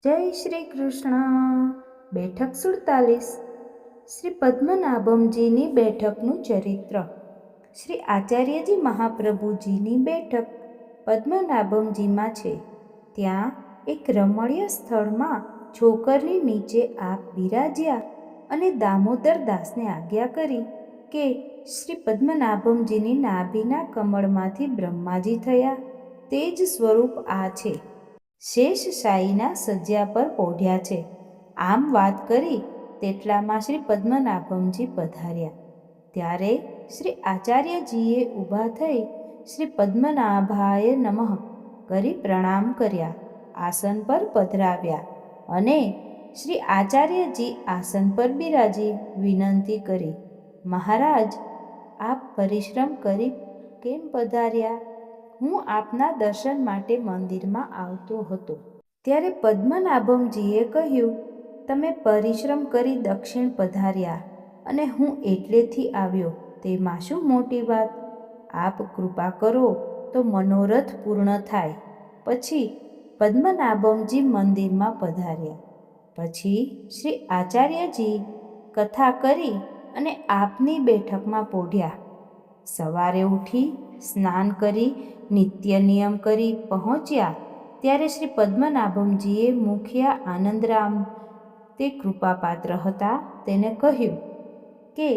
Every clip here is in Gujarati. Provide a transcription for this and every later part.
જય શ્રી કૃષ્ણ. બેઠક 47. શ્રી પદ્મનાભમજીની બેઠકનું ચરિત્ર. શ્રી આચાર્યજી મહાપ્રભુજીની બેઠક પદ્મનાભમજીમાં છે. ત્યાં એક રમણીય સ્થળમાં છોકરની નીચે આપ બિરાજ્યા અને દામોદર દાસને આજ્ઞા કરી કે શ્રી પદ્મનાભમજીની નાભીના કમળમાંથી બ્રહ્માજી થયા તે જ સ્વરૂપ આ છે. શેષશાહીના સજ્જા પર પોઢ્યા છે. આમ વાત કરી તેટલામાં શ્રી પદ્મનાભમજી પધાર્યા. ત્યારે શ્રી આચાર્યજીએ ઊભા થઈ શ્રી પદ્મનાભાય નમઃ કરી પ્રણામ કર્યા. આસન પર પધરાવ્યા અને શ્રી આચાર્યજી આસન પર બિરાજી વિનંતી કરી, મહારાજ, આપ પરિશ્રમ કરી કેમ પધાર્યા? હું આપના દર્શન માટે મંદિરમાં આવતો હતો. ત્યારે પદ્મનાભમજીએ કહ્યું, તમે પરિશ્રમ કરી દક્ષિણ પધાર્યા અને હું એટલેથી આવ્યો, તેમાં શું મોટી વાત? આપ કૃપા કરો તો મનોરથ પૂર્ણ થાય. પછી પદ્મનાભમજી મંદિરમાં પધાર્યા. પછી શ્રી આચાર્યજી કથા કરી અને આપની બેઠકમાં પોઢ્યા. સવારે ઉઠી સ્નાન કરી નિત્ય નિયમ કરી પહોંચ્યા ત્યારે શ્રી પદ્મનાભમજીએ મુખિયા આનંદરામ, તે કૃપાપાત્ર હતા, તેને કહ્યું કે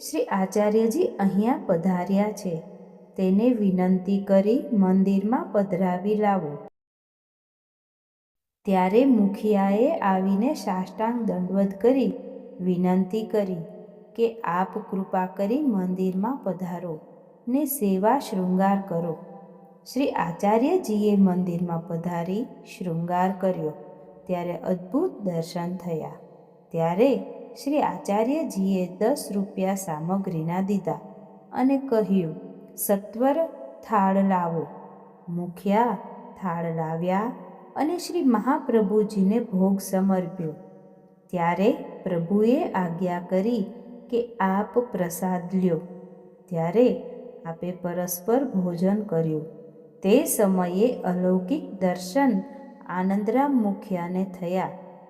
શ્રી આચાર્યજી અહીંયા પધાર્યા છે, તેને વિનંતી કરી મંદિરમાં પધરાવી લાવો. ત્યારે મુખિયાએ આવીને સાષ્ટાંગ દંડવત કરી વિનંતી કરી કે આપ કૃપા કરી મંદિરમાં પધારો ને સેવા શૃંગાર કરો. શ્રી આચાર્યજીએ મંદિરમાં પધારી શૃંગાર કર્યો ત્યારે અદ્ભુત દર્શન થયા. ત્યારે શ્રી આચાર્યજીએ 10 રૂપિયા સામગ્રીના દીધા અને કહ્યું, સત્વર થાળ લાવો. મુખિયા થાળ લાવ્યા અને શ્રી મહાપ્રભુજીને ભોગ સમર્પ્યો. ત્યારે પ્રભુએ આજ્ઞા કરી કે આપ પ્રસાદ લ્યો. ત્યારે આપે પરસ્પર ભોજન કર્યું. તે સમયે અલૌકિક દર્શન આનંદરામ મુખિયાને થયા.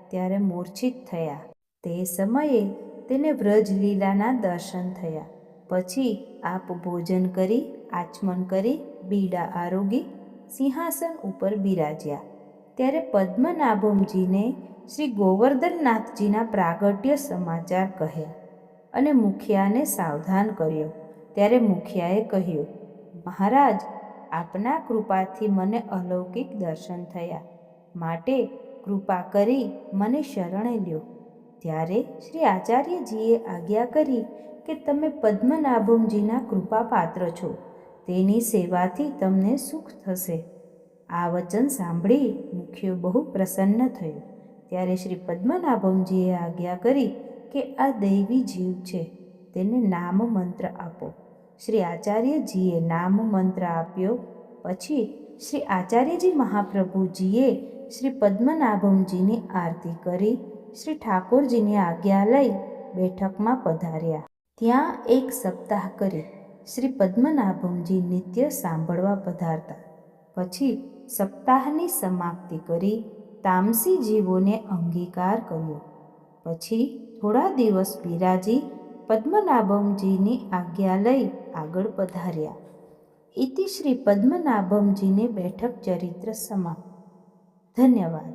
ત્યારે મૂર્છિત થયા. તે સમયે તેને વ્રજલીલાના દર્શન થયા. પછી આપ ભોજન કરી આચમન કરી બીડા આરોગી સિંહાસન ઉપર બિરાજ્યા. ત્યારે પદ્મનાભમજીને શ્રી ગોવર્ધનનાથજીના પ્રાગટ્ય સમાચાર કહ્યા અને મુખિયાને સાવધાન કર્યો. ત્યારે મુખિયાએ કહ્યું, મહારાજ, આપના કૃપાથી મને અલૌકિક દર્શન થયા, માટે કૃપા કરી મને શરણે લ્યો. ત્યારે શ્રી આચાર્યજીએ આજ્ઞા કરી કે તમે પદ્મનાભમજીના કૃપાપાત્ર છો, તેની સેવાથી તમને સુખ થશે. આ વચન સાંભળી મુખ્યો બહુ પ્રસન્ન થયો. ત્યારે શ્રી પદ્મનાભમજીએ આજ્ઞા કરી કે આ દૈવી જીવ છે, તેને નામ મંત્ર આપો. શ્રી આચાર્યજીએ નામ મંત્ર આપ્યો. પછી શ્રી આચાર્યજી મહાપ્રભુજીએ શ્રી પદ્મનાભમજીની આરતી કરી શ્રી ઠાકોરજીની આજ્ઞા લઈ બેઠકમાં પધાર્યા. ત્યાં 1 સપ્તાહ કરી શ્રી પદ્મનાભમજી નિત્ય સાંભળવા પધારતા. પછી સપ્તાહની સમાપ્તિ કરી તામસી જીવોને અંગીકાર કર્યો. પછી થોડા દિવસ બિરાજી પદ્મનાભમજીની આજ્ઞા લઈ આગળ પધાર્યા. ઇતિ શ્રી પદ્મનાભમજીની બેઠક ચરિત્ર સમાપ્ત. ધન્યવાદ.